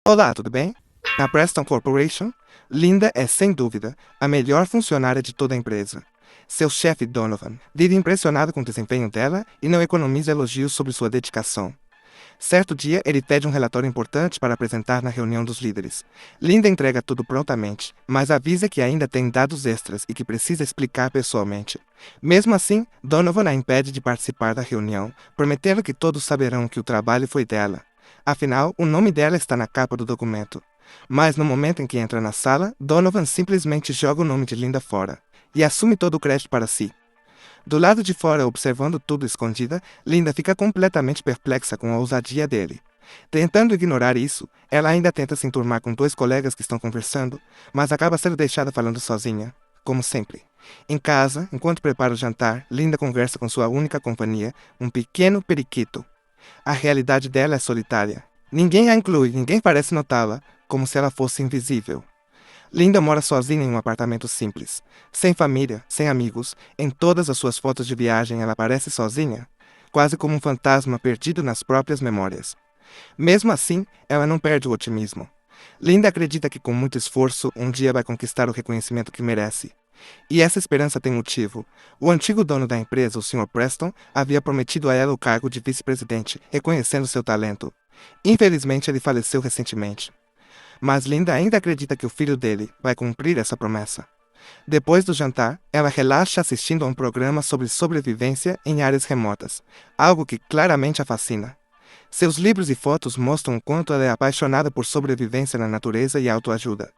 Olá, tudo bem? Na Preston Corporation, Linda é, sem dúvida, a melhor funcionária de toda a empresa. Seu chefe, Donovan, vive impressionado com o desempenho dela e não economiza elogios sobre sua dedicação. Certo dia, ele pede um relatório importante para apresentar na reunião dos líderes. Linda entrega tudo prontamente, mas avisa que ainda tem dados extras e que precisa explicar pessoalmente. Mesmo assim, Donovan a impede de participar da reunião, prometendo que todos saberão que o trabalho foi dela. Afinal, o nome dela está na capa do documento. Mas no momento em que entra na sala, Donovan simplesmente joga o nome de Linda fora e assume todo o crédito para si. Do lado de fora, observando tudo escondida, Linda fica completamente perplexa com a ousadia dele. Tentando ignorar isso, ela ainda tenta se enturmar com dois colegas que estão conversando, mas acaba sendo deixada falando sozinha, como sempre. Em casa, enquanto prepara o jantar, Linda conversa com sua única companhia, um pequeno periquito. A realidade dela é solitária. Ninguém a inclui, ninguém parece notá-la, como se ela fosse invisível. Linda mora sozinha em um apartamento simples. Sem família, sem amigos, em todas as suas fotos de viagem ela parece sozinha, quase como um fantasma perdido nas próprias memórias. Mesmo assim, ela não perde o otimismo. Linda acredita que com muito esforço, um dia vai conquistar o reconhecimento que merece. E essa esperança tem motivo. O antigo dono da empresa, o Sr. Preston, havia prometido a ela o cargo de vice-presidente, reconhecendo seu talento. Infelizmente, ele faleceu recentemente. Mas Linda ainda acredita que o filho dele vai cumprir essa promessa. Depois do jantar, ela relaxa assistindo a um programa sobre sobrevivência em áreas remotas, algo que claramente a fascina. Seus livros e fotos mostram o quanto ela é apaixonada por sobrevivência na natureza e autoajuda.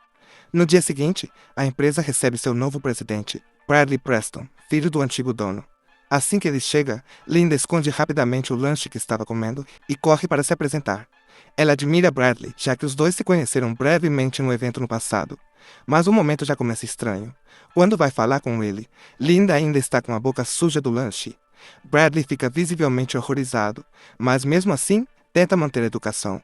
No dia seguinte, a empresa recebe seu novo presidente, Bradley Preston, filho do antigo dono. Assim que ele chega, Linda esconde rapidamente o lanche que estava comendo e corre para se apresentar. Ela admira Bradley, já que os dois se conheceram brevemente em um evento no passado. Mas o momento já começa estranho. Quando vai falar com ele, Linda ainda está com a boca suja do lanche. Bradley fica visivelmente horrorizado, mas mesmo assim, tenta manter a educação.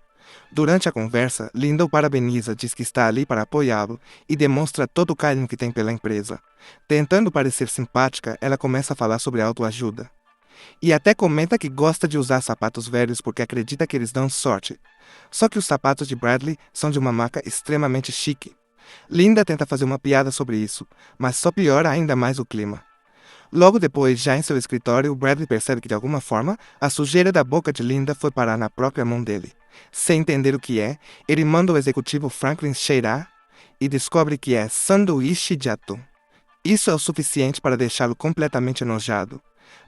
Durante a conversa, Linda o parabeniza, diz que está ali para apoiá-lo e demonstra todo o carinho que tem pela empresa. Tentando parecer simpática, ela começa a falar sobre autoajuda. E até comenta que gosta de usar sapatos velhos porque acredita que eles dão sorte. Só que os sapatos de Bradley são de uma marca extremamente chique. Linda tenta fazer uma piada sobre isso, mas só piora ainda mais o clima. Logo depois, já em seu escritório, Bradley percebe que de alguma forma, a sujeira da boca de Linda foi parar na própria mão dele. Sem entender o que é, ele manda o executivo Franklin cheirar e descobre que é sanduíche de atum. Isso é o suficiente para deixá-lo completamente enojado.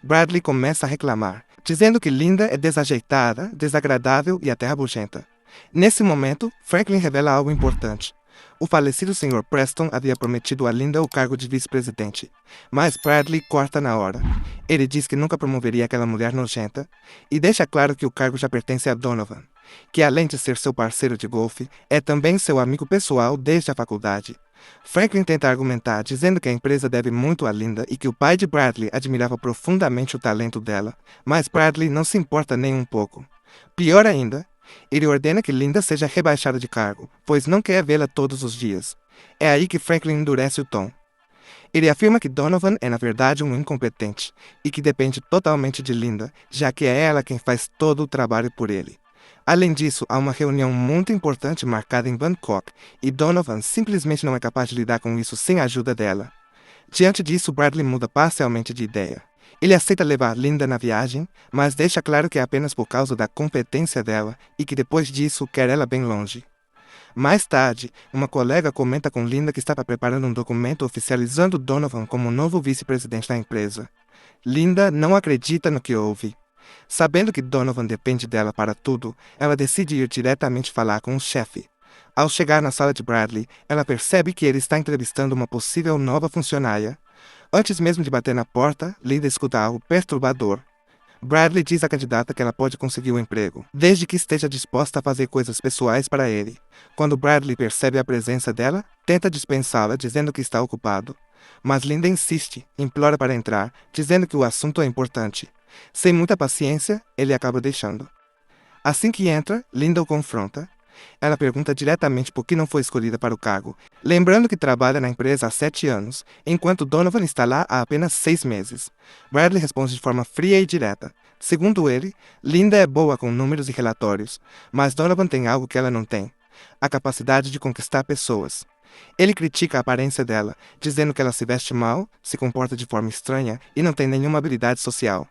Bradley começa a reclamar, dizendo que Linda é desajeitada, desagradável e até rabugenta. Nesse momento, Franklin revela algo importante. O falecido Sr. Preston havia prometido a Linda o cargo de vice-presidente, mas Bradley corta na hora. Ele diz que nunca promoveria aquela mulher nojenta e deixa claro que o cargo já pertence a Donovan, que além de ser seu parceiro de golfe, é também seu amigo pessoal desde a faculdade. Franklin tenta argumentar, dizendo que a empresa deve muito a Linda e que o pai de Bradley admirava profundamente o talento dela, mas Bradley não se importa nem um pouco. Pior ainda, ele ordena que Linda seja rebaixada de cargo, pois não quer vê-la todos os dias. É aí que Franklin endurece o tom. Ele afirma que Donovan é na verdade um incompetente e que depende totalmente de Linda, já que é ela quem faz todo o trabalho por ele. Além disso, há uma reunião muito importante marcada em Bangkok e Donovan simplesmente não é capaz de lidar com isso sem a ajuda dela. Diante disso, Bradley muda parcialmente de ideia. Ele aceita levar Linda na viagem, mas deixa claro que é apenas por causa da competência dela e que depois disso quer ela bem longe. Mais tarde, uma colega comenta com Linda que estava preparando um documento oficializando Donovan como novo vice-presidente da empresa. Linda não acredita no que ouve. Sabendo que Donovan depende dela para tudo, ela decide ir diretamente falar com o chefe. Ao chegar na sala de Bradley, ela percebe que ele está entrevistando uma possível nova funcionária. Antes mesmo de bater na porta, Linda escuta algo perturbador. Bradley diz à candidata que ela pode conseguir o emprego, desde que esteja disposta a fazer coisas pessoais para ele. Quando Bradley percebe a presença dela, tenta dispensá-la, dizendo que está ocupado. Mas Linda insiste, implora para entrar, dizendo que o assunto é importante. Sem muita paciência, ele acaba deixando. Assim que entra, Linda o confronta. Ela pergunta diretamente por que não foi escolhida para o cargo, lembrando que trabalha na empresa há 7 anos, enquanto Donovan está lá há apenas 6 meses. Bradley responde de forma fria e direta. Segundo ele, Linda é boa com números e relatórios, mas Donovan tem algo que ela não tem: a capacidade de conquistar pessoas. Ele critica a aparência dela, dizendo que ela se veste mal, se comporta de forma estranha e não tem nenhuma habilidade social.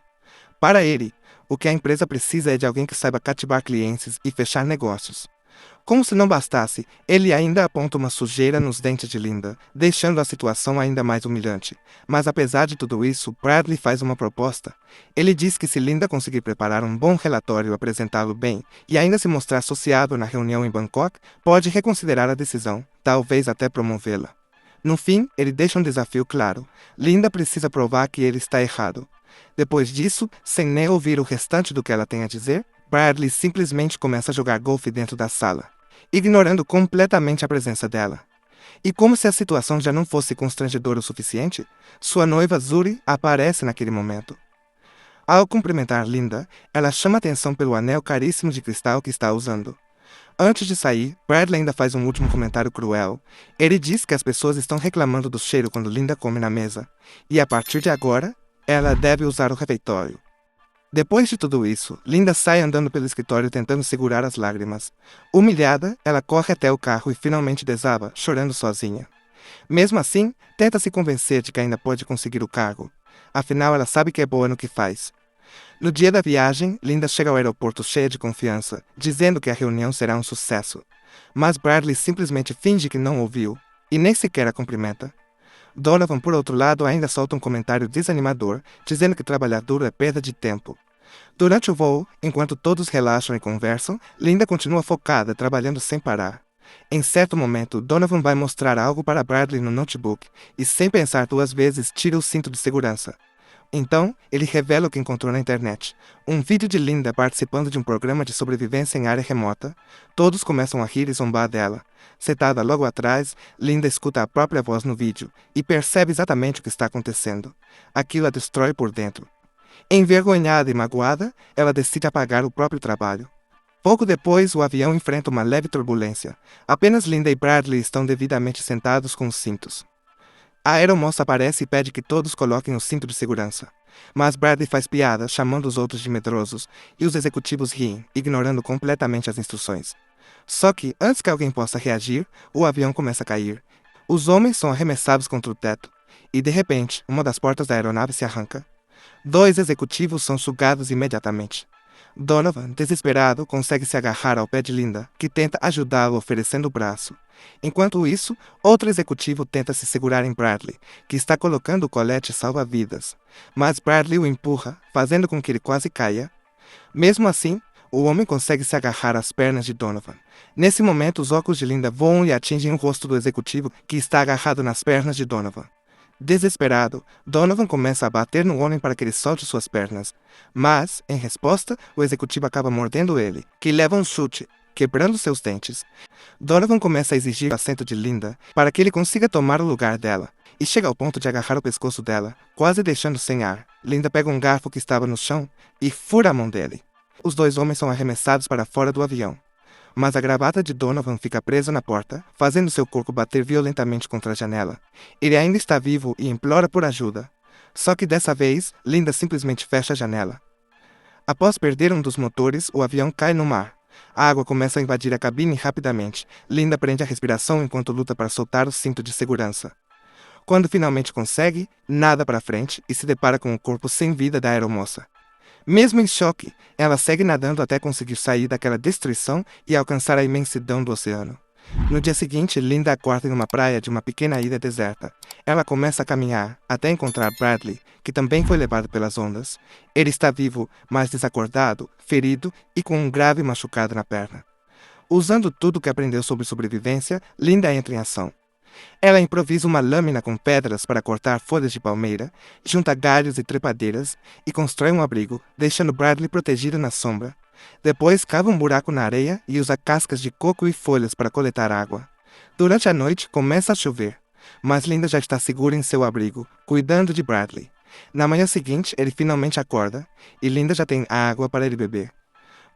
Para ele, o que a empresa precisa é de alguém que saiba cativar clientes e fechar negócios. Como se não bastasse, ele ainda aponta uma sujeira nos dentes de Linda, deixando a situação ainda mais humilhante. Mas apesar de tudo isso, Bradley faz uma proposta. Ele diz que se Linda conseguir preparar um bom relatório e apresentá-lo bem, e ainda se mostrar sociável na reunião em Bangkok, pode reconsiderar a decisão, talvez até promovê-la. No fim, ele deixa um desafio claro. Linda precisa provar que ele está errado. Depois disso, sem nem ouvir o restante do que ela tem a dizer, Bradley simplesmente começa a jogar golfe dentro da sala, ignorando completamente a presença dela. E como se a situação já não fosse constrangedora o suficiente, sua noiva Zuri aparece naquele momento. Ao cumprimentar Linda, ela chama atenção pelo anel caríssimo de cristal que está usando. Antes de sair, Bradley ainda faz um último comentário cruel. Ele diz que as pessoas estão reclamando do cheiro quando Linda come na mesa, e a partir de agora, ela deve usar o refeitório. Depois de tudo isso, Linda sai andando pelo escritório tentando segurar as lágrimas. Humilhada, ela corre até o carro e finalmente desaba, chorando sozinha. Mesmo assim, tenta se convencer de que ainda pode conseguir o cargo. Afinal, ela sabe que é boa no que faz. No dia da viagem, Linda chega ao aeroporto cheia de confiança, dizendo que a reunião será um sucesso. Mas Bradley simplesmente finge que não ouviu, e nem sequer a cumprimenta. Donovan, por outro lado, ainda solta um comentário desanimador, dizendo que trabalhar duro é perda de tempo. Durante o voo, enquanto todos relaxam e conversam, Linda continua focada, trabalhando sem parar. Em certo momento, Donovan vai mostrar algo para Bradley no notebook, e sem pensar duas vezes, tira o cinto de segurança. Então, ele revela o que encontrou na internet. Um vídeo de Linda participando de um programa de sobrevivência em área remota. Todos começam a rir e zombar dela. Sentada logo atrás, Linda escuta a própria voz no vídeo e percebe exatamente o que está acontecendo. Aquilo a destrói por dentro. Envergonhada e magoada, ela decide apagar o próprio trabalho. Pouco depois, o avião enfrenta uma leve turbulência. Apenas Linda e Bradley estão devidamente sentados com os cintos. A aeromoça aparece e pede que todos coloquem o cinto de segurança. Mas Bradley faz piada, chamando os outros de medrosos, e os executivos riem, ignorando completamente as instruções. Só que, antes que alguém possa reagir, o avião começa a cair. Os homens são arremessados contra o teto, e de repente, uma das portas da aeronave se arranca. 2 executivos são sugados imediatamente. Donovan, desesperado, consegue se agarrar ao pé de Linda, que tenta ajudá-lo oferecendo o braço. Enquanto isso, outro executivo tenta se segurar em Bradley, que está colocando o colete salva-vidas. Mas Bradley o empurra, fazendo com que ele quase caia. Mesmo assim, o homem consegue se agarrar às pernas de Donovan. Nesse momento, os óculos de Linda voam e atingem o rosto do executivo, que está agarrado nas pernas de Donovan. Desesperado, Donovan começa a bater no homem para que ele solte suas pernas. Mas, em resposta, o executivo acaba mordendo ele, que leva um chute, quebrando seus dentes. Donovan começa a exigir o assento de Linda para que ele consiga tomar o lugar dela, e chega ao ponto de agarrar o pescoço dela, quase deixando sem ar. Linda pega um garfo que estava no chão e fura a mão dele. Os 2 homens são arremessados para fora do avião. Mas a gravata de Donovan fica presa na porta, fazendo seu corpo bater violentamente contra a janela. Ele ainda está vivo e implora por ajuda. Só que dessa vez, Linda simplesmente fecha a janela. Após perder um dos motores, o avião cai no mar. A água começa a invadir a cabine rapidamente. Linda prende a respiração enquanto luta para soltar o cinto de segurança. Quando finalmente consegue, nada para frente e se depara com o corpo sem vida da aeromoça. Mesmo em choque, ela segue nadando até conseguir sair daquela destruição e alcançar a imensidão do oceano. No dia seguinte, Linda acorda em uma praia de uma pequena ilha deserta. Ela começa a caminhar até encontrar Bradley, que também foi levado pelas ondas. Ele está vivo, mas desacordado, ferido e com um grave machucado na perna. Usando tudo o que aprendeu sobre sobrevivência, Linda entra em ação. Ela improvisa uma lâmina com pedras para cortar folhas de palmeira, junta galhos e trepadeiras e constrói um abrigo, deixando Bradley protegido na sombra. Depois cava um buraco na areia e usa cascas de coco e folhas para coletar água. Durante a noite começa a chover, mas Linda já está segura em seu abrigo, cuidando de Bradley. Na manhã seguinte, ele finalmente acorda e Linda já tem água para ele beber.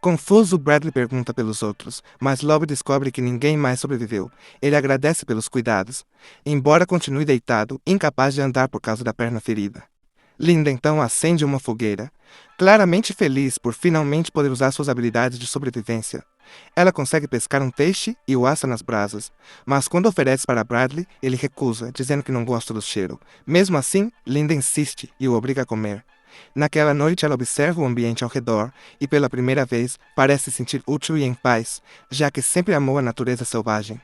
Confuso, Bradley pergunta pelos outros, mas logo descobre que ninguém mais sobreviveu. Ele agradece pelos cuidados, embora continue deitado, incapaz de andar por causa da perna ferida. Linda então acende uma fogueira, claramente feliz por finalmente poder usar suas habilidades de sobrevivência. Ela consegue pescar um peixe e o assa nas brasas, mas quando oferece para Bradley, ele recusa, dizendo que não gosta do cheiro. Mesmo assim, Linda insiste e o obriga a comer. Naquela noite, ela observa o ambiente ao redor e, pela primeira vez, parece se sentir útil e em paz, já que sempre amou a natureza selvagem.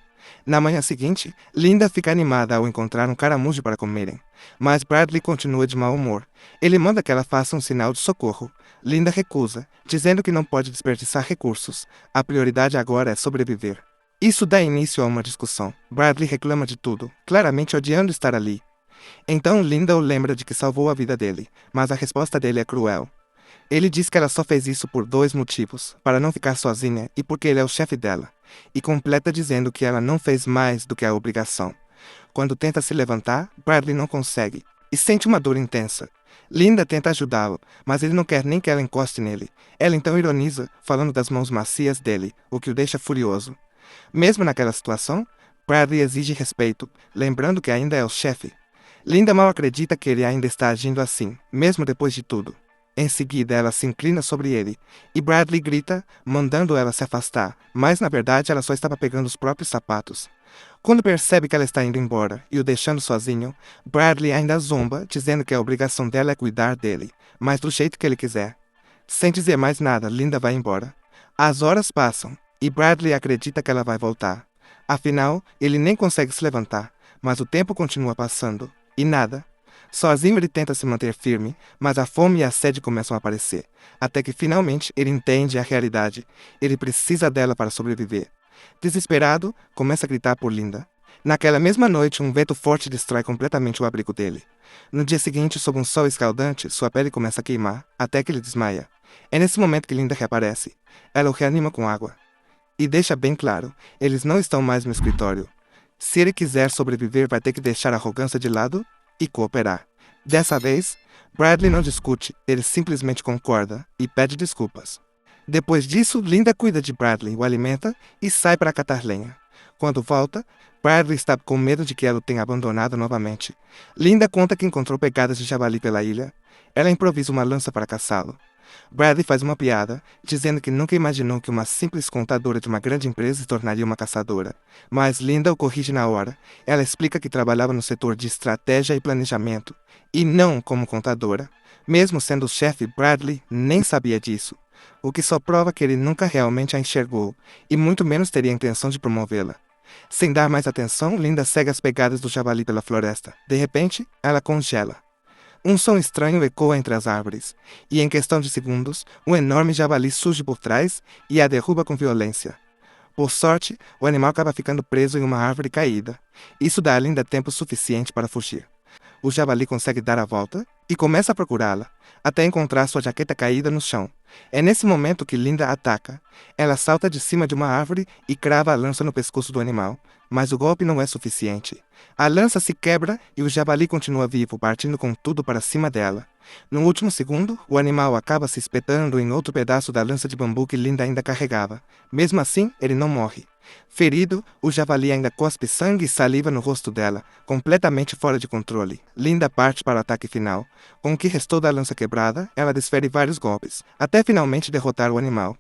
Na manhã seguinte, Linda fica animada ao encontrar um caramujo para comerem, mas Bradley continua de mau humor. Ele manda que ela faça um sinal de socorro. Linda recusa, dizendo que não pode desperdiçar recursos. A prioridade agora é sobreviver. Isso dá início a uma discussão. Bradley reclama de tudo, claramente odiando estar ali. Então Linda o lembra de que salvou a vida dele, mas a resposta dele é cruel. Ele diz que ela só fez isso por dois motivos, para não ficar sozinha e porque ele é o chefe dela, e completa dizendo que ela não fez mais do que a obrigação. Quando tenta se levantar, Bradley não consegue, e sente uma dor intensa. Linda tenta ajudá-lo, mas ele não quer nem que ela encoste nele. Ela então ironiza, falando das mãos macias dele, o que o deixa furioso. Mesmo naquela situação, Bradley exige respeito, lembrando que ainda é o chefe. Linda mal acredita que ele ainda está agindo assim, mesmo depois de tudo. Em seguida, ela se inclina sobre ele, e Bradley grita, mandando ela se afastar, mas na verdade ela só estava pegando os próprios sapatos. Quando percebe que ela está indo embora e o deixando sozinho, Bradley ainda zomba, dizendo que a obrigação dela é cuidar dele, mas do jeito que ele quiser. Sem dizer mais nada, Linda vai embora. As horas passam, e Bradley acredita que ela vai voltar. Afinal, ele nem consegue se levantar, mas o tempo continua passando, e nada. Sozinho ele tenta se manter firme, mas a fome e a sede começam a aparecer, até que finalmente ele entende a realidade. Ele precisa dela para sobreviver. Desesperado, começa a gritar por Linda. Naquela mesma noite, um vento forte destrói completamente o abrigo dele. No dia seguinte, sob um sol escaldante, sua pele começa a queimar, até que ele desmaia. É nesse momento que Linda reaparece. Ela o reanima com água. E deixa bem claro, eles não estão mais no escritório. Se ele quiser sobreviver, vai ter que deixar a arrogância de lado e cooperar. Dessa vez, Bradley não discute, ele simplesmente concorda e pede desculpas. Depois disso, Linda cuida de Bradley, o alimenta e sai para catar lenha. Quando volta, Bradley está com medo de que ela o tenha abandonado novamente. Linda conta que encontrou pegadas de javali pela ilha. Ela improvisa uma lança para caçá-lo. Bradley faz uma piada, dizendo que nunca imaginou que uma simples contadora de uma grande empresa se tornaria uma caçadora. Mas Linda o corrige na hora. Ela explica que trabalhava no setor de estratégia e planejamento, e não como contadora. Mesmo sendo o chefe, Bradley nem sabia disso, o que só prova que ele nunca realmente a enxergou, e muito menos teria a intenção de promovê-la. Sem dar mais atenção, Linda segue as pegadas do javali pela floresta. De repente, ela congela. Um som estranho ecoa entre as árvores, e em questão de segundos, um enorme javali surge por trás e a derruba com violência. Por sorte, o animal acaba ficando preso em uma árvore caída. Isso dá a Linda tempo suficiente para fugir. O javali consegue dar a volta e começa a procurá-la, até encontrar sua jaqueta caída no chão. É nesse momento que Linda ataca. Ela salta de cima de uma árvore e crava a lança no pescoço do animal, mas o golpe não é suficiente. A lança se quebra e o javali continua vivo, partindo com tudo para cima dela. No último segundo, o animal acaba se espetando em outro pedaço da lança de bambu que Linda ainda carregava. Mesmo assim, ele não morre. Ferido, o javali ainda cospe sangue e saliva no rosto dela, completamente fora de controle. Linda parte para o ataque final. Com o que restou da lança quebrada, ela desfere vários golpes, até finalmente derrotar o animal.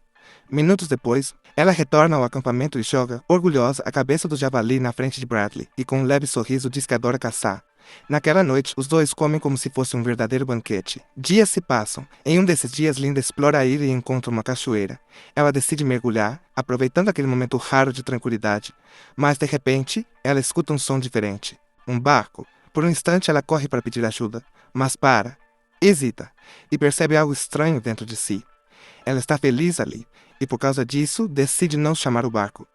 Minutos depois, ela retorna ao acampamento e joga, orgulhosa, a cabeça do javali na frente de Bradley, e com um leve sorriso diz que adora caçar. Naquela noite, os dois comem como se fosse um verdadeiro banquete. Dias se passam. Em um desses dias, Linda explora a ilha e encontra uma cachoeira. Ela decide mergulhar, aproveitando aquele momento raro de tranquilidade. Mas, de repente, ela escuta um som diferente. Um barco. Por um instante, ela corre para pedir ajuda, mas para, hesita, e percebe algo estranho dentro de si. Ela está feliz ali, e por causa disso, decide não chamar o barco.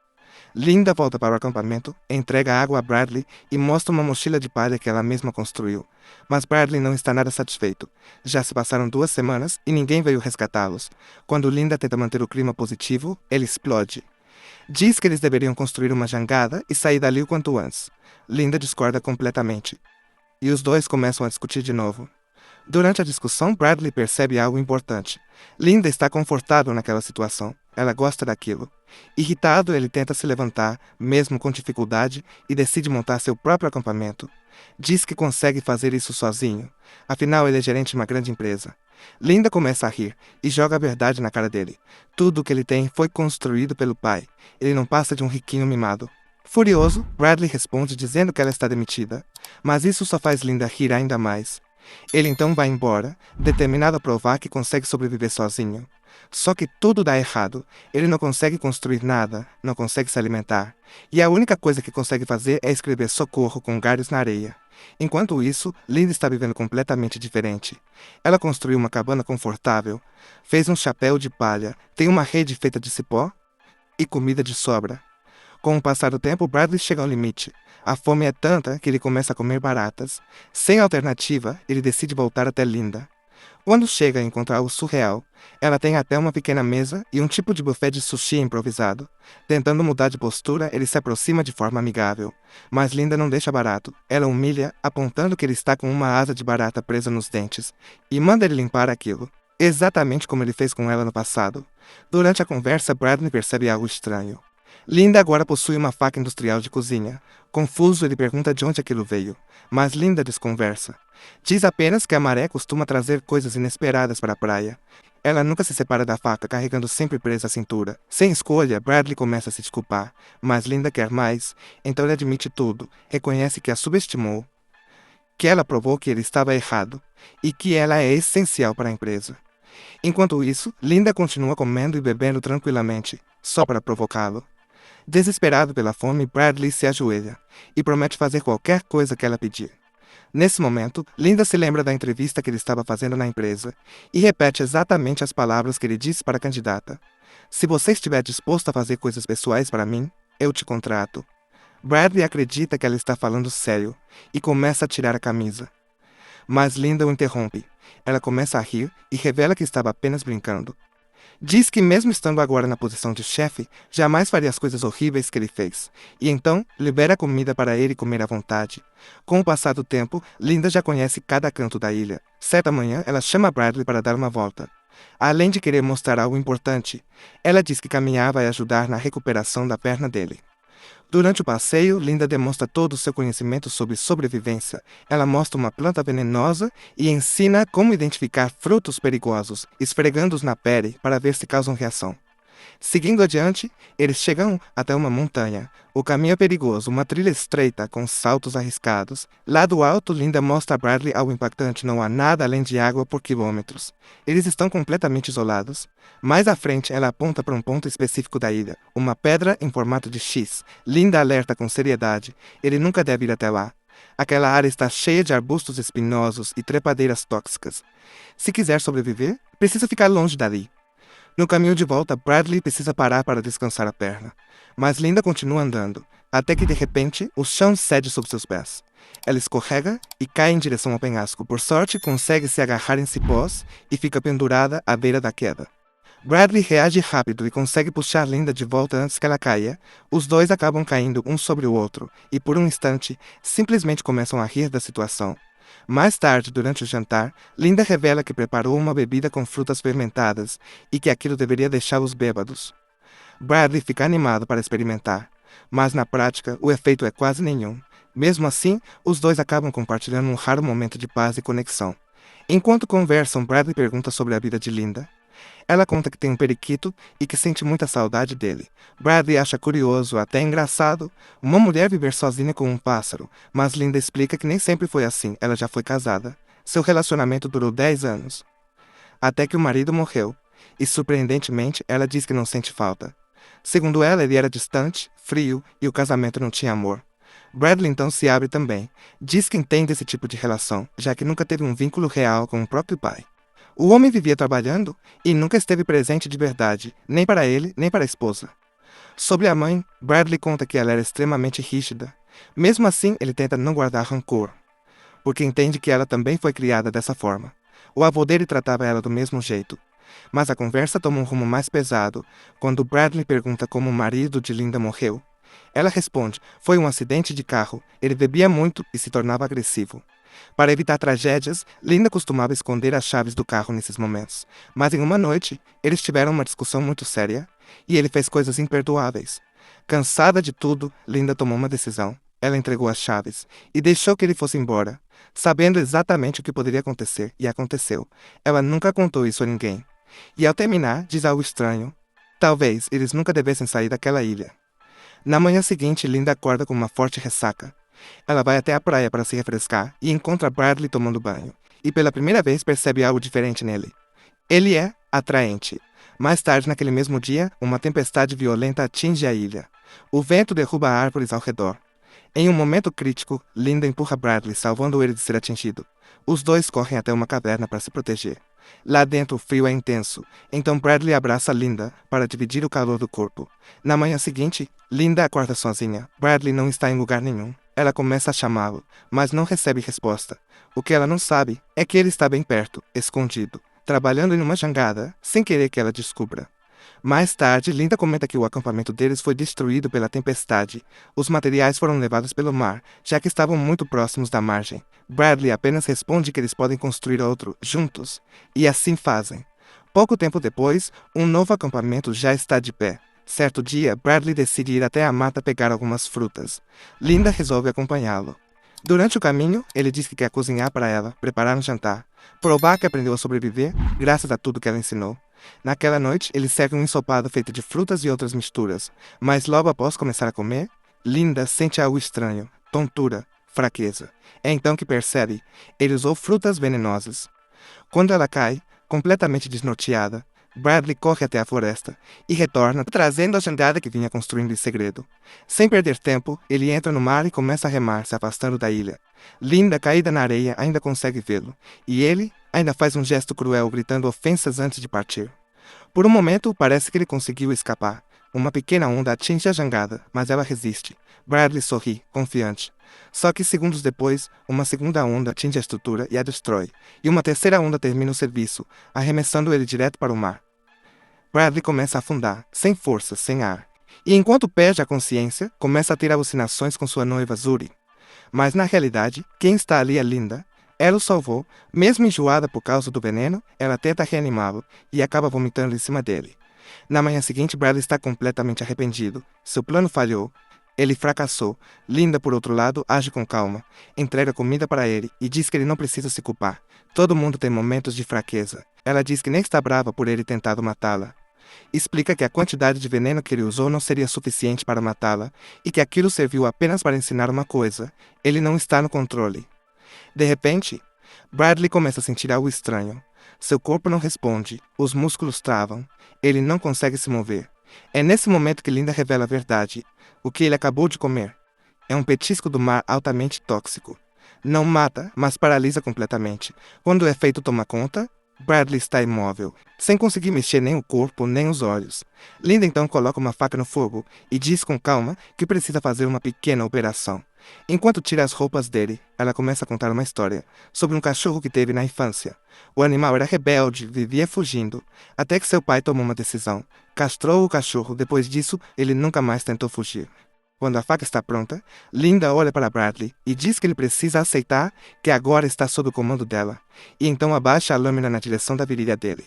Linda volta para o acampamento, entrega água a Bradley e mostra uma mochila de palha que ela mesma construiu. Mas Bradley não está nada satisfeito. Já se passaram 2 semanas e ninguém veio resgatá-los. Quando Linda tenta manter o clima positivo, ele explode. Diz que eles deveriam construir uma jangada e sair dali o quanto antes. Linda discorda completamente. E os dois começam a discutir de novo. Durante a discussão, Bradley percebe algo importante. Linda está confortável naquela situação. Ela gosta daquilo. Irritado, ele tenta se levantar, mesmo com dificuldade, e decide montar seu próprio acampamento. Diz que consegue fazer isso sozinho. Afinal, ele é gerente de uma grande empresa. Linda começa a rir e joga a verdade na cara dele. Tudo o que ele tem foi construído pelo pai. Ele não passa de um riquinho mimado. Furioso, Bradley responde dizendo que ela está demitida. Mas isso só faz Linda rir ainda mais. Ele então vai embora, determinado a provar que consegue sobreviver sozinho. Só que tudo dá errado. Ele não consegue construir nada, não consegue se alimentar. E a única coisa que consegue fazer é escrever socorro com galhos na areia. Enquanto isso, Linda está vivendo completamente diferente. Ela construiu uma cabana confortável, fez um chapéu de palha, tem uma rede feita de cipó e comida de sobra. Com o passar do tempo, Bradley chega ao limite. A fome é tanta que ele começa a comer baratas. Sem alternativa, ele decide voltar até Linda. Quando chega a encontrar o surreal, ela tem até uma pequena mesa e um tipo de buffet de sushi improvisado. Tentando mudar de postura, ele se aproxima de forma amigável. Mas Linda não deixa barato. Ela humilha, apontando que ele está com uma asa de barata presa nos dentes, e manda ele limpar aquilo, exatamente como ele fez com ela no passado. Durante a conversa, Bradley percebe algo estranho. Linda agora possui uma faca industrial de cozinha. Confuso, ele pergunta de onde aquilo veio, mas Linda desconversa. Diz apenas que a maré costuma trazer coisas inesperadas para a praia. Ela nunca se separa da faca, carregando sempre presa à cintura. Sem escolha, Bradley começa a se desculpar, mas Linda quer mais, então ele admite tudo, reconhece que a subestimou, que ela provou que ele estava errado, e que ela é essencial para a empresa. Enquanto isso, Linda continua comendo e bebendo tranquilamente, só para provocá-lo. Desesperado pela fome, Bradley se ajoelha e promete fazer qualquer coisa que ela pedir. Nesse momento, Linda se lembra da entrevista que ele estava fazendo na empresa e repete exatamente as palavras que ele disse para a candidata. Se você estiver disposto a fazer coisas pessoais para mim, eu te contrato. Bradley acredita que ela está falando sério e começa a tirar a camisa. Mas Linda o interrompe. Ela começa a rir e revela que estava apenas brincando. Diz que mesmo estando agora na posição de chefe, jamais faria as coisas horríveis que ele fez, e então libera a comida para ele comer à vontade. Com o passar do tempo, Linda já conhece cada canto da ilha. Certa manhã, ela chama Bradley para dar uma volta. Além de querer mostrar algo importante, ela diz que caminhar vai ajudar na recuperação da perna dele. Durante o passeio, Linda demonstra todo o seu conhecimento sobre sobrevivência. Ela mostra uma planta venenosa e ensina como identificar frutos perigosos, esfregando-os na pele para ver se causam reação. Seguindo adiante, eles chegam até uma montanha. O caminho é perigoso, uma trilha estreita com saltos arriscados. Lá do alto, Linda mostra a Bradley algo impactante: não há nada além de água por quilômetros. Eles estão completamente isolados. Mais à frente, ela aponta para um ponto específico da ilha, uma pedra em formato de X. Linda alerta com seriedade: ele nunca deve ir até lá. Aquela área está cheia de arbustos espinhosos e trepadeiras tóxicas. Se quiser sobreviver, precisa ficar longe dali. No caminho de volta, Bradley precisa parar para descansar a perna. Mas Linda continua andando, até que de repente o chão cede sob seus pés. Ela escorrega e cai em direção ao penhasco. Por sorte, consegue se agarrar em cipós e fica pendurada à beira da queda. Bradley reage rápido e consegue puxar Linda de volta antes que ela caia. Os dois acabam caindo um sobre o outro e, por um instante, simplesmente começam a rir da situação. Mais tarde, durante o jantar, Linda revela que preparou uma bebida com frutas fermentadas e que aquilo deveria deixá-los bêbados. Bradley fica animado para experimentar, mas na prática o efeito é quase nenhum. Mesmo assim, os dois acabam compartilhando um raro momento de paz e conexão. Enquanto conversam, Bradley pergunta sobre a vida de Linda. Ela conta que tem um periquito e que sente muita saudade dele. Bradley acha curioso, até engraçado, uma mulher viver sozinha com um pássaro, mas Linda explica que nem sempre foi assim, ela já foi casada. Seu relacionamento durou 10 anos. Até que o marido morreu, e surpreendentemente ela diz que não sente falta. Segundo ela, ele era distante, frio e o casamento não tinha amor. Bradley então se abre também. Diz que entende esse tipo de relação, já que nunca teve um vínculo real com o próprio pai. O homem vivia trabalhando e nunca esteve presente de verdade, nem para ele, nem para a esposa. Sobre a mãe, Bradley conta que ela era extremamente rígida. Mesmo assim, ele tenta não guardar rancor, porque entende que ela também foi criada dessa forma. O avô dele tratava ela do mesmo jeito. Mas a conversa toma um rumo mais pesado quando Bradley pergunta como o marido de Linda morreu. Ela responde: foi um acidente de carro, ele bebia muito e se tornava agressivo. Para evitar tragédias, Linda costumava esconder as chaves do carro nesses momentos. Mas em uma noite, eles tiveram uma discussão muito séria, e ele fez coisas imperdoáveis. Cansada de tudo, Linda tomou uma decisão. Ela entregou as chaves e deixou que ele fosse embora, sabendo exatamente o que poderia acontecer, e aconteceu. Ela nunca contou isso a ninguém. E ao terminar, diz algo estranho. Talvez eles nunca devessem sair daquela ilha. Na manhã seguinte, Linda acorda com uma forte ressaca. Ela vai até a praia para se refrescar e encontra Bradley tomando banho. E pela primeira vez percebe algo diferente nele. Ele é atraente. Mais tarde, naquele mesmo dia, uma tempestade violenta atinge a ilha. O vento derruba árvores ao redor. Em um momento crítico, Linda empurra Bradley, salvando ele de ser atingido. Os dois correm até uma caverna para se proteger. Lá dentro o frio é intenso, então Bradley abraça Linda para dividir o calor do corpo. Na manhã seguinte, Linda acorda sozinha. Bradley não está em lugar nenhum. Ela começa a chamá-lo, mas não recebe resposta. O que ela não sabe é que ele está bem perto, escondido, trabalhando em uma jangada, sem querer que ela descubra. Mais tarde, Linda comenta que o acampamento deles foi destruído pela tempestade. Os materiais foram levados pelo mar, já que estavam muito próximos da margem. Bradley apenas responde que eles podem construir outro, juntos. E assim fazem. Pouco tempo depois, um novo acampamento já está de pé. Certo dia, Bradley decide ir até a mata pegar algumas frutas. Linda resolve acompanhá-lo. Durante o caminho, ele diz que quer cozinhar para ela, preparar um jantar, provar que aprendeu a sobreviver graças a tudo que ela ensinou. Naquela noite, ele serve um ensopado feito de frutas e outras misturas, mas logo após começar a comer, Linda sente algo estranho, tontura, fraqueza. É então que percebe, ele usou frutas venenosas. Quando ela cai, completamente desnorteada, Bradley corre até a floresta e retorna, trazendo a jangada que vinha construindo em segredo. Sem perder tempo, ele entra no mar e começa a remar, se afastando da ilha. Linda, caída na areia, ainda consegue vê-lo, e ele ainda faz um gesto cruel, gritando ofensas antes de partir. Por um momento, parece que ele conseguiu escapar. Uma pequena onda atinge a jangada, mas ela resiste. Bradley sorri, confiante. Só que segundos depois, uma segunda onda atinge a estrutura e a destrói, e uma terceira onda termina o serviço, arremessando ele direto para o mar. Bradley começa a afundar, sem força, sem ar. E enquanto perde a consciência, começa a ter alucinações com sua noiva Zuri. Mas na realidade, quem está ali é Linda. Ela o salvou, mesmo enjoada por causa do veneno, ela tenta reanimá-lo e acaba vomitando em cima dele. Na manhã seguinte, Bradley está completamente arrependido. Seu plano falhou. Ele fracassou. Linda, por outro lado, age com calma, entrega comida para ele e diz que ele não precisa se culpar. Todo mundo tem momentos de fraqueza. Ela diz que nem está brava por ele tentado matá-la. Explica que a quantidade de veneno que ele usou não seria suficiente para matá-la e que aquilo serviu apenas para ensinar uma coisa: ele não está no controle. De repente, Bradley começa a sentir algo estranho. Seu corpo não responde, os músculos travam, ele não consegue se mover. É nesse momento que Linda revela a verdade: o que ele acabou de comer é um petisco do mar altamente tóxico. Não mata, mas paralisa completamente. Quando o efeito toma conta, Bradley está imóvel, sem conseguir mexer nem o corpo nem os olhos. Linda então coloca uma faca no fogo e diz com calma que precisa fazer uma pequena operação. Enquanto tira as roupas dele, ela começa a contar uma história sobre um cachorro que teve na infância. O animal era rebelde, vivia fugindo, até que seu pai tomou uma decisão. Castrou o cachorro, depois disso, ele nunca mais tentou fugir. Quando a faca está pronta, Linda olha para Bradley e diz que ele precisa aceitar que agora está sob o comando dela, e então abaixa a lâmina na direção da virilha dele.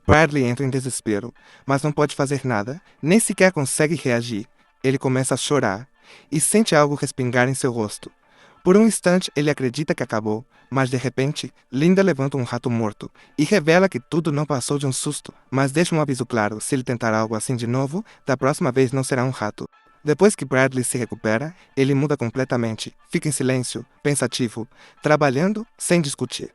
Bradley entra em desespero, mas não pode fazer nada, nem sequer consegue reagir. Ele começa a chorar e sente algo respingar em seu rosto. Por um instante, ele acredita que acabou, mas de repente, Linda levanta um rato morto e revela que tudo não passou de um susto, mas deixa um aviso claro: se ele tentar algo assim de novo, da próxima vez não será um rato. Depois que Bradley se recupera, ele muda completamente, fica em silêncio, pensativo, trabalhando sem discutir.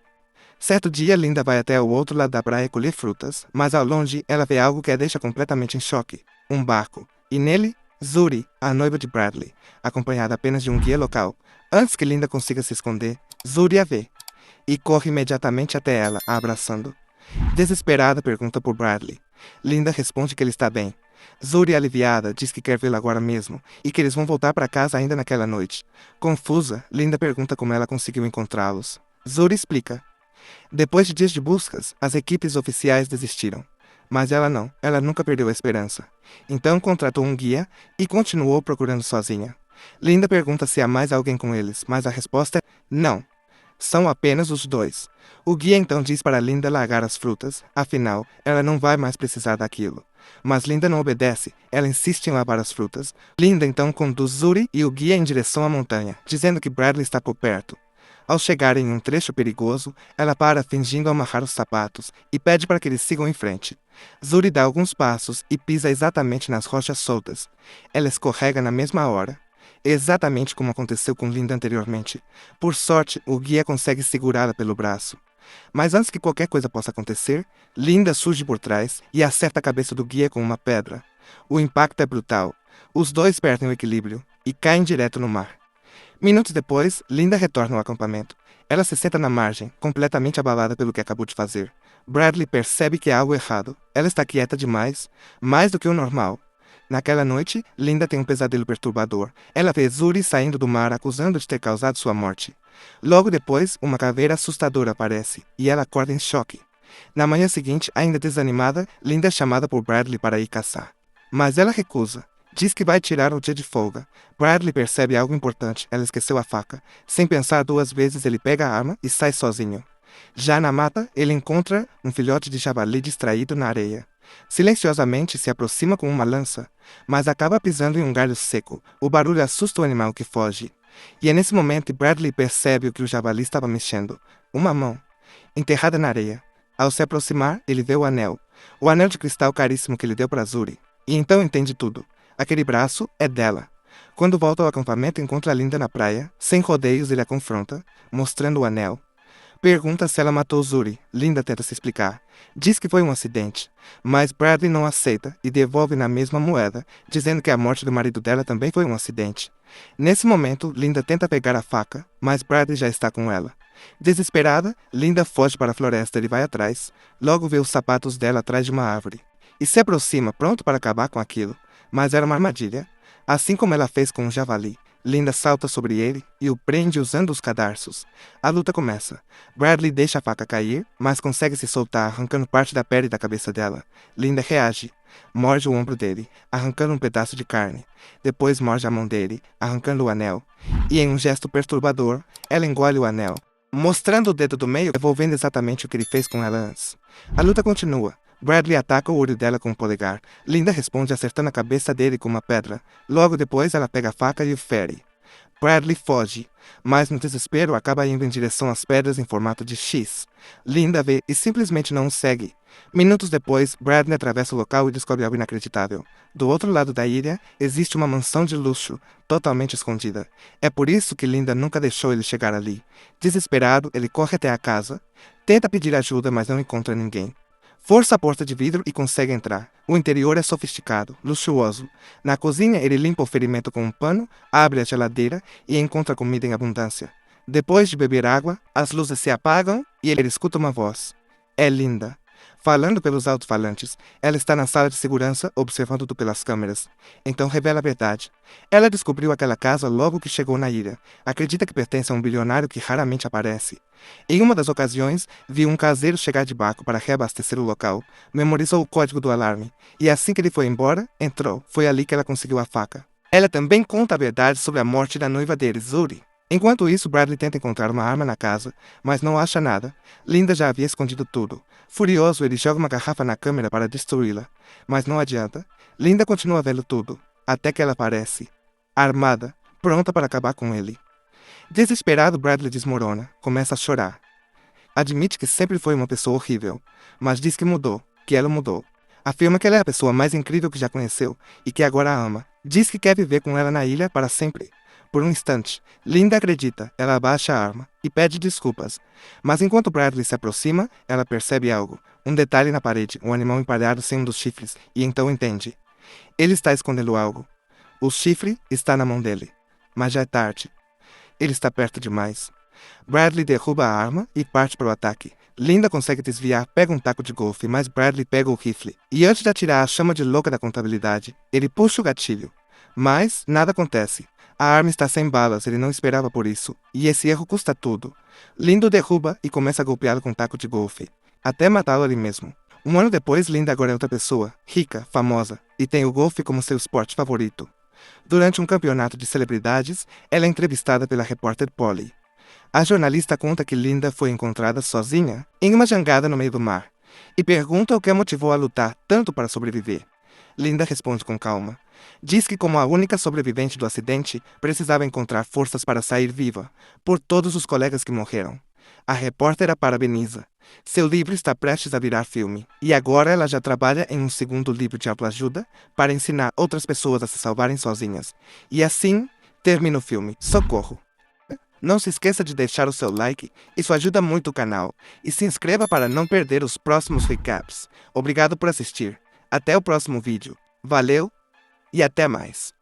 Certo dia, Linda vai até o outro lado da praia colher frutas, mas ao longe ela vê algo que a deixa completamente em choque: um barco, e nele, Zuri, a noiva de Bradley, acompanhada apenas de um guia local. Antes que Linda consiga se esconder, Zuri a vê e corre imediatamente até ela, a abraçando. Desesperada, pergunta por Bradley. Linda responde que ele está bem. Zuri, aliviada, diz que quer vê-lo agora mesmo e que eles vão voltar para casa ainda naquela noite. Confusa, Linda pergunta como ela conseguiu encontrá-los. Zuri explica. Depois de dias de buscas, as equipes oficiais desistiram. Mas ela não, ela nunca perdeu a esperança. Então contratou um guia e continuou procurando sozinha. Linda pergunta se há mais alguém com eles, mas a resposta é não. São apenas os dois. O guia então diz para Linda largar as frutas, afinal, ela não vai mais precisar daquilo. Mas Linda não obedece, ela insiste em lavar as frutas. Linda então conduz Zuri e o guia em direção à montanha, dizendo que Bradley está por perto. Ao chegarem em um trecho perigoso, ela para fingindo amarrar os sapatos e pede para que eles sigam em frente. Zuri dá alguns passos e pisa exatamente nas rochas soltas. Ela escorrega na mesma hora, exatamente como aconteceu com Linda anteriormente. Por sorte, o guia consegue segurá-la pelo braço. Mas antes que qualquer coisa possa acontecer, Linda surge por trás e acerta a cabeça do guia com uma pedra. O impacto é brutal. Os dois perdem o equilíbrio e caem direto no mar. Minutos depois, Linda retorna ao acampamento. Ela se senta na margem, completamente abalada pelo que acabou de fazer. Bradley percebe que há algo errado. Ela está quieta demais, mais do que o normal. Naquela noite, Linda tem um pesadelo perturbador. Ela vê Zuri saindo do mar acusando de ter causado sua morte. Logo depois, uma caveira assustadora aparece, e ela acorda em choque. Na manhã seguinte, ainda desanimada, Linda é chamada por Bradley para ir caçar. Mas ela recusa. Diz que vai tirar o dia de folga. Bradley percebe algo importante. Ela esqueceu a faca. Sem pensar duas vezes, ele pega a arma e sai sozinho. Já na mata, ele encontra um filhote de javali distraído na areia. Silenciosamente se aproxima com uma lança, mas acaba pisando em um galho seco. O barulho assusta o animal que foge. E é nesse momento que Bradley percebe o que o javali estava mexendo. Uma mão, enterrada na areia. Ao se aproximar, ele vê o anel de cristal caríssimo que ele deu para Zuri. E então entende tudo. Aquele braço é dela. Quando volta ao acampamento, encontra Linda na praia. Sem rodeios, ele a confronta, mostrando o anel. Pergunta se ela matou Zuri. Linda tenta se explicar. Diz que foi um acidente, mas Bradley não aceita e devolve na mesma moeda, dizendo que a morte do marido dela também foi um acidente. Nesse momento, Linda tenta pegar a faca, mas Bradley já está com ela. Desesperada, Linda foge para a floresta e vai atrás. Logo vê os sapatos dela atrás de uma árvore. E se aproxima, pronto para acabar com aquilo. Mas era uma armadilha. Assim como ela fez com o javali, Linda salta sobre ele e o prende usando os cadarços. A luta começa. Bradley deixa a faca cair, mas consegue se soltar, arrancando parte da pele da cabeça dela. Linda reage. Morde o ombro dele, arrancando um pedaço de carne. Depois morde a mão dele, arrancando o anel. E em um gesto perturbador, ela engole o anel, mostrando o dedo do meio, devolvendo exatamente o que ele fez com ela antes. A luta continua. Bradley ataca o olho dela com o polegar. Linda responde acertando a cabeça dele com uma pedra. Logo depois, ela pega a faca e o fere. Bradley foge, mas no desespero acaba indo em direção às pedras em formato de X. Linda vê e simplesmente não o segue. Minutos depois, Bradley atravessa o local e descobre algo inacreditável. Do outro lado da ilha, existe uma mansão de luxo, totalmente escondida. É por isso que Linda nunca deixou ele chegar ali. Desesperado, ele corre até a casa, tenta pedir ajuda, mas não encontra ninguém. Força a porta de vidro e consegue entrar. O interior é sofisticado, luxuoso. Na cozinha, ele limpa o ferimento com um pano, abre a geladeira e encontra comida em abundância. Depois de beber água, as luzes se apagam e ele escuta uma voz. É Linda. Falando pelos alto-falantes, ela está na sala de segurança observando tudo pelas câmeras. Então revela a verdade. Ela descobriu aquela casa logo que chegou na ilha. Acredita que pertence a um bilionário que raramente aparece. Em uma das ocasiões, viu um caseiro chegar de barco para reabastecer o local. Memorizou o código do alarme. E assim que ele foi embora, entrou. Foi ali que ela conseguiu a faca. Ela também conta a verdade sobre a morte da noiva dele, Zuri. Enquanto isso, Bradley tenta encontrar uma arma na casa, mas não acha nada. Linda já havia escondido tudo. Furioso, ele joga uma garrafa na câmera para destruí-la, mas não adianta. Linda continua vendo tudo, até que ela aparece, armada, pronta para acabar com ele. Desesperado, Bradley desmorona, começa a chorar. Admite que sempre foi uma pessoa horrível, mas diz que mudou, que ela mudou. Afirma que ela é a pessoa mais incrível que já conheceu e que agora a ama. Diz que quer viver com ela na ilha para sempre. Por um instante, Linda acredita, ela abaixa a arma e pede desculpas. Mas enquanto Bradley se aproxima, ela percebe algo. Um detalhe na parede, um animal empalhado sem um dos chifres, e então entende. Ele está escondendo algo. O chifre está na mão dele. Mas já é tarde. Ele está perto demais. Bradley derruba a arma e parte para o ataque. Linda consegue desviar, pega um taco de golfe, mas Bradley pega o rifle. E antes de atirar a chama de louca da contabilidade, ele puxa o gatilho. Mas nada acontece. A arma está sem balas, ele não esperava por isso. E esse erro custa tudo. Linda o derruba e começa a golpeá-lo com um taco de golfe, até matá-lo ali mesmo. Um ano depois, Linda agora é outra pessoa, rica, famosa, e tem o golfe como seu esporte favorito. Durante um campeonato de celebridades, ela é entrevistada pela repórter Polly. A jornalista conta que Linda foi encontrada sozinha em uma jangada no meio do mar e pergunta o que a motivou a lutar tanto para sobreviver. Linda responde com calma. Diz que, como a única sobrevivente do acidente, precisava encontrar forças para sair viva, por todos os colegas que morreram. A repórter a parabeniza. Seu livro está prestes a virar filme, e agora ela já trabalha em um segundo livro de autoajuda para ensinar outras pessoas a se salvarem sozinhas. E assim, termina o filme. Socorro! Não se esqueça de deixar o seu like, isso ajuda muito o canal, e se inscreva para não perder os próximos recaps. Obrigado por assistir. Até o próximo vídeo. Valeu e até mais.